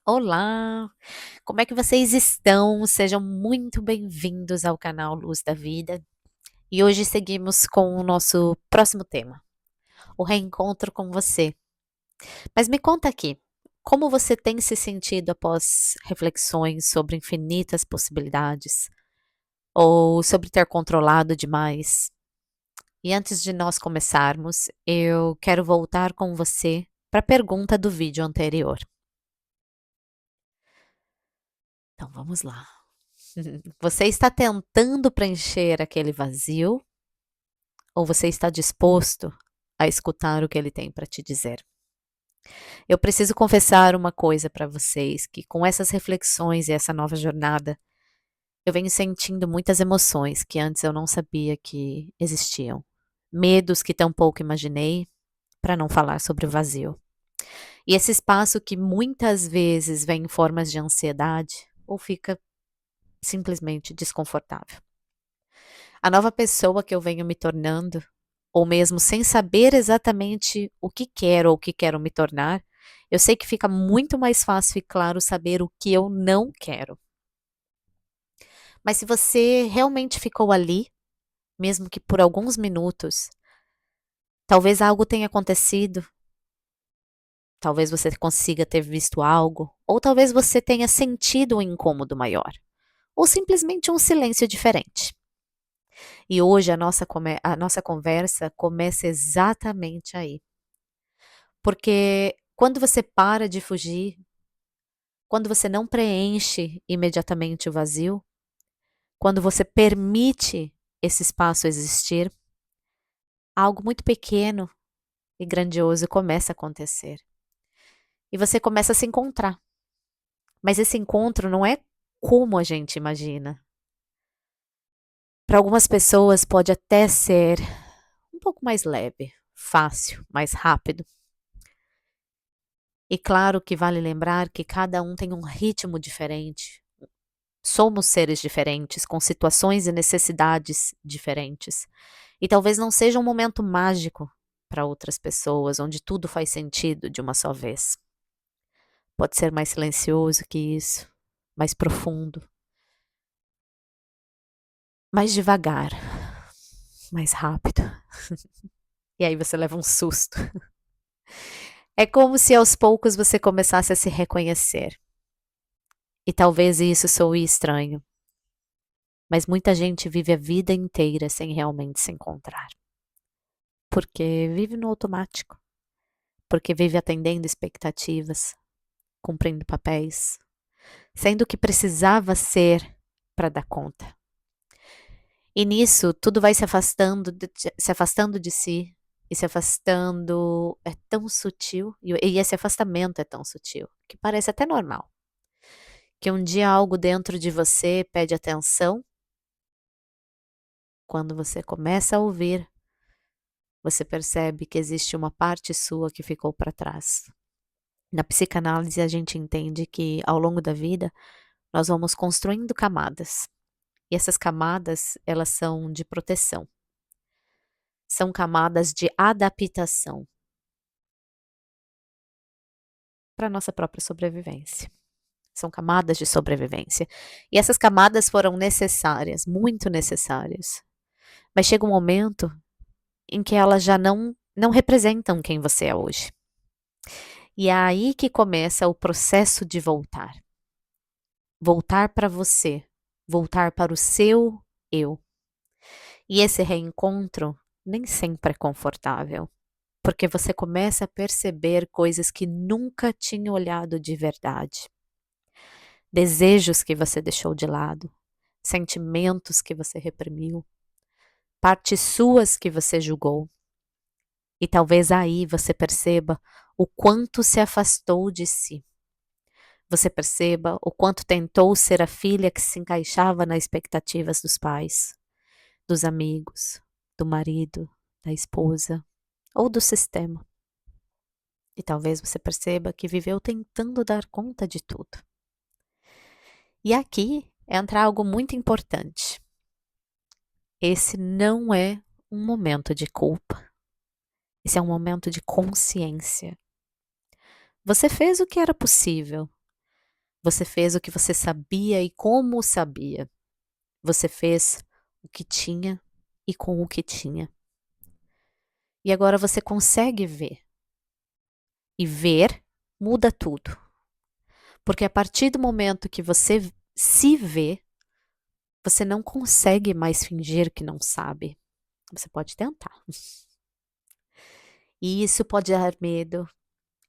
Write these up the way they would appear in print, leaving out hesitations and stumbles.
Olá, como é que vocês estão? Sejam muito bem-vindos ao canal Luz da Vida. E hoje seguimos com o nosso próximo tema, o reencontro com você. Mas me conta aqui, como você tem se sentido após reflexões sobre infinitas possibilidades ou sobre ter controlado demais? E antes de nós começarmos, eu quero voltar com você para a pergunta do vídeo anterior. Então vamos lá. Você está tentando preencher aquele vazio ou você está disposto a escutar o que ele tem para te dizer? Eu preciso confessar uma coisa para vocês, que com essas reflexões e essa nova jornada, eu venho sentindo muitas emoções que antes eu não sabia que existiam. Medos que tampouco imaginei, para não falar sobre o vazio. E esse espaço que muitas vezes vem em formas de ansiedade ou fica simplesmente desconfortável. A nova pessoa que eu venho me tornando, ou mesmo sem saber exatamente o que quero ou o que quero me tornar, eu sei que fica muito mais fácil e claro saber o que eu não quero. Mas se você realmente ficou ali, mesmo que por alguns minutos, talvez algo tenha acontecido, talvez você consiga ter visto algo, ou talvez você tenha sentido um incômodo maior, ou simplesmente um silêncio diferente. E hoje a nossa conversa começa exatamente aí. Porque quando você para de fugir, quando você não preenche imediatamente o vazio, quando você permite esse espaço existir, algo muito pequeno e grandioso começa a acontecer. E você começa a se encontrar. Mas esse encontro não é como a gente imagina. Para algumas pessoas pode até ser um pouco mais leve, fácil, mais rápido. E claro que vale lembrar que cada um tem um ritmo diferente. Somos seres diferentes, com situações e necessidades diferentes. E talvez não seja um momento mágico para outras pessoas, onde tudo faz sentido de uma só vez. Pode ser mais silencioso que isso, mais profundo, mais devagar, mais rápido. E aí você leva um susto. É como se aos poucos você começasse a se reconhecer. E talvez isso soe estranho, mas muita gente vive a vida inteira sem realmente se encontrar. Porque vive no automático, porque vive atendendo expectativas, cumprindo papéis, sendo o que precisava ser para dar conta. E nisso tudo vai se afastando de si, e se afastando é tão sutil, e esse afastamento é tão sutil, que parece até normal. Que um dia algo dentro de você pede atenção, quando você começa a ouvir, você percebe que existe uma parte sua que ficou para trás. Na psicanálise, a gente entende que ao longo da vida nós vamos construindo camadas. E essas camadas, elas são de proteção. São camadas de adaptação para a nossa própria sobrevivência. São camadas de sobrevivência. E essas camadas foram necessárias, muito necessárias. Mas chega um momento em que elas já não representam quem você é hoje. E é aí que começa o processo de voltar. Voltar para você, voltar para o seu eu. E esse reencontro nem sempre é confortável, porque você começa a perceber coisas que nunca tinha olhado de verdade. Desejos que você deixou de lado, sentimentos que você reprimiu, partes suas que você julgou. E talvez aí você perceba o quanto se afastou de si. Você perceba o quanto tentou ser a filha que se encaixava nas expectativas dos pais, dos amigos, do marido, da esposa ou do sistema. E talvez você perceba que viveu tentando dar conta de tudo. E aqui entra algo muito importante. Esse não é um momento de culpa. Esse é um momento de consciência. Você fez o que era possível, Você fez o que você sabia e como sabia. Você fez o que tinha e com o que tinha. E agora você consegue ver. E ver muda tudo. Porque a partir do momento que você se vê, você não consegue mais fingir que não sabe. Você pode tentar. E isso pode dar medo,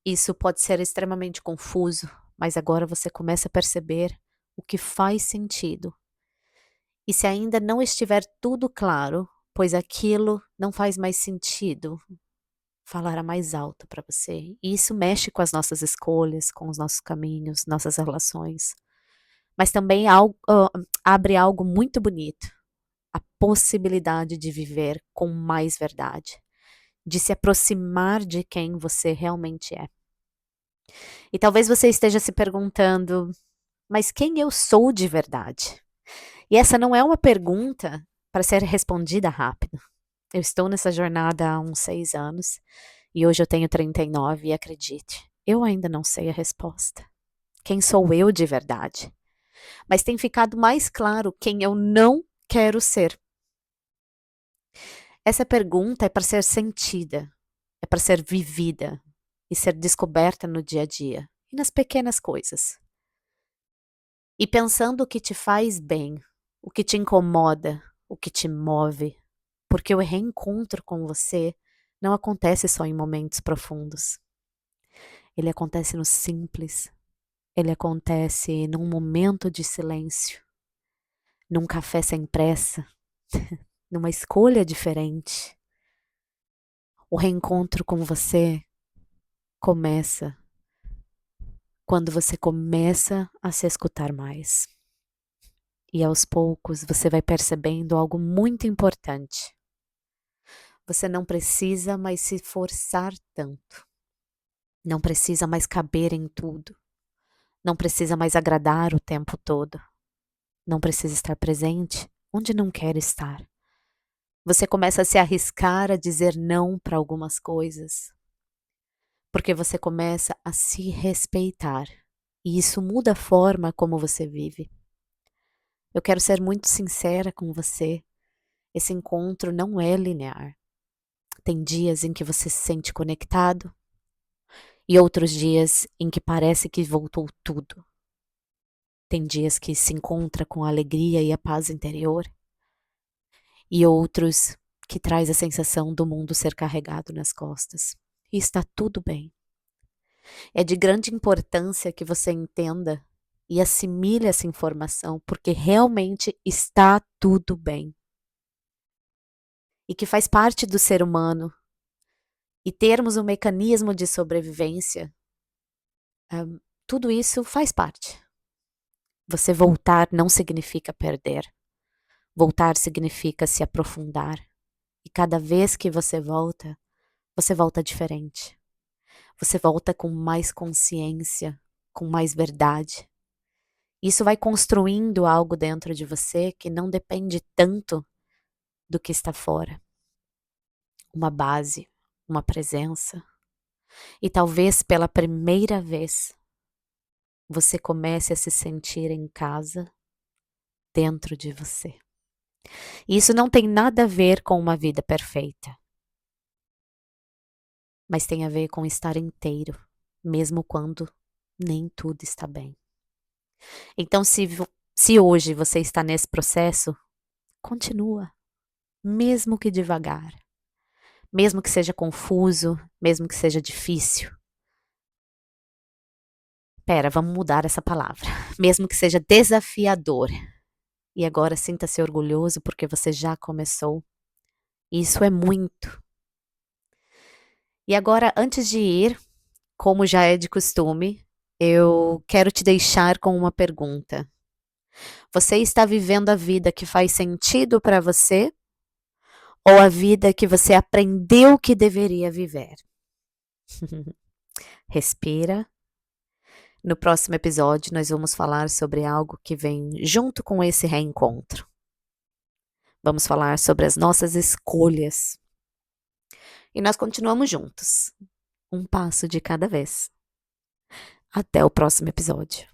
isso pode ser extremamente confuso, mas agora você começa a perceber o que faz sentido. E se ainda não estiver tudo claro, pois aquilo não faz mais sentido, falará mais alto para você. E isso mexe com as nossas escolhas, com os nossos caminhos, nossas relações. Mas também abre algo muito bonito, a possibilidade de viver com mais verdade, de se aproximar de quem você realmente é. E talvez você esteja se perguntando, mas quem eu sou de verdade? E essa não é uma pergunta para ser respondida rápido. Eu estou nessa jornada há uns 6 anos e hoje eu tenho 39 e acredite, eu ainda não sei a resposta. Quem sou eu de verdade? Mas tem ficado mais claro quem eu não quero ser. Essa pergunta é para ser sentida, é para ser vivida e ser descoberta no dia a dia e nas pequenas coisas. E pensando o que te faz bem, o que te incomoda, o que te move, porque o reencontro com você não acontece só em momentos profundos. Ele acontece no simples, ele acontece num momento de silêncio, num café sem pressa, numa escolha diferente. O reencontro com você começa quando você começa a se escutar mais. E aos poucos você vai percebendo algo muito importante. Você não precisa mais se forçar tanto. Não precisa mais caber em tudo. Não precisa mais agradar o tempo todo. Não precisa estar presente onde não quer estar. Você começa a se arriscar a dizer não para algumas coisas. Porque você começa a se respeitar. E isso muda a forma como você vive. Eu quero ser muito sincera com você. Esse encontro não é linear. Tem dias em que você se sente conectado e outros dias em que parece que voltou tudo. Tem dias que se encontra com a alegria e a paz interior e outros que traz a sensação do mundo ser carregado nas costas. E está tudo bem. É de grande importância que você entenda e assimile essa informação, porque realmente está tudo bem. E que faz parte do ser humano. E termos um mecanismo de sobrevivência, tudo isso faz parte. Você voltar não significa perder. Voltar significa se aprofundar. E cada vez que você volta diferente. Você volta com mais consciência, com mais verdade. Isso vai construindo algo dentro de você que não depende tanto do que está fora. Uma base, uma presença. E talvez pela primeira vez você comece a se sentir em casa dentro de você. E isso não tem nada a ver com uma vida perfeita, mas tem a ver com estar inteiro, mesmo quando nem tudo está bem. Então, se hoje você está nesse processo, continua, mesmo que devagar, mesmo que seja confuso, mesmo que seja difícil. Pera, vamos mudar essa palavra. Mesmo que seja desafiador. E agora sinta-se orgulhoso porque você já começou. Isso é muito. E agora, antes de ir, como já é de costume, eu quero te deixar com uma pergunta. Você está vivendo a vida que faz sentido para você ou a vida que você aprendeu que deveria viver? Respira. No próximo episódio, nós vamos falar sobre algo que vem junto com esse reencontro. Vamos falar sobre as nossas escolhas. E nós continuamos juntos, um passo de cada vez. Até o próximo episódio.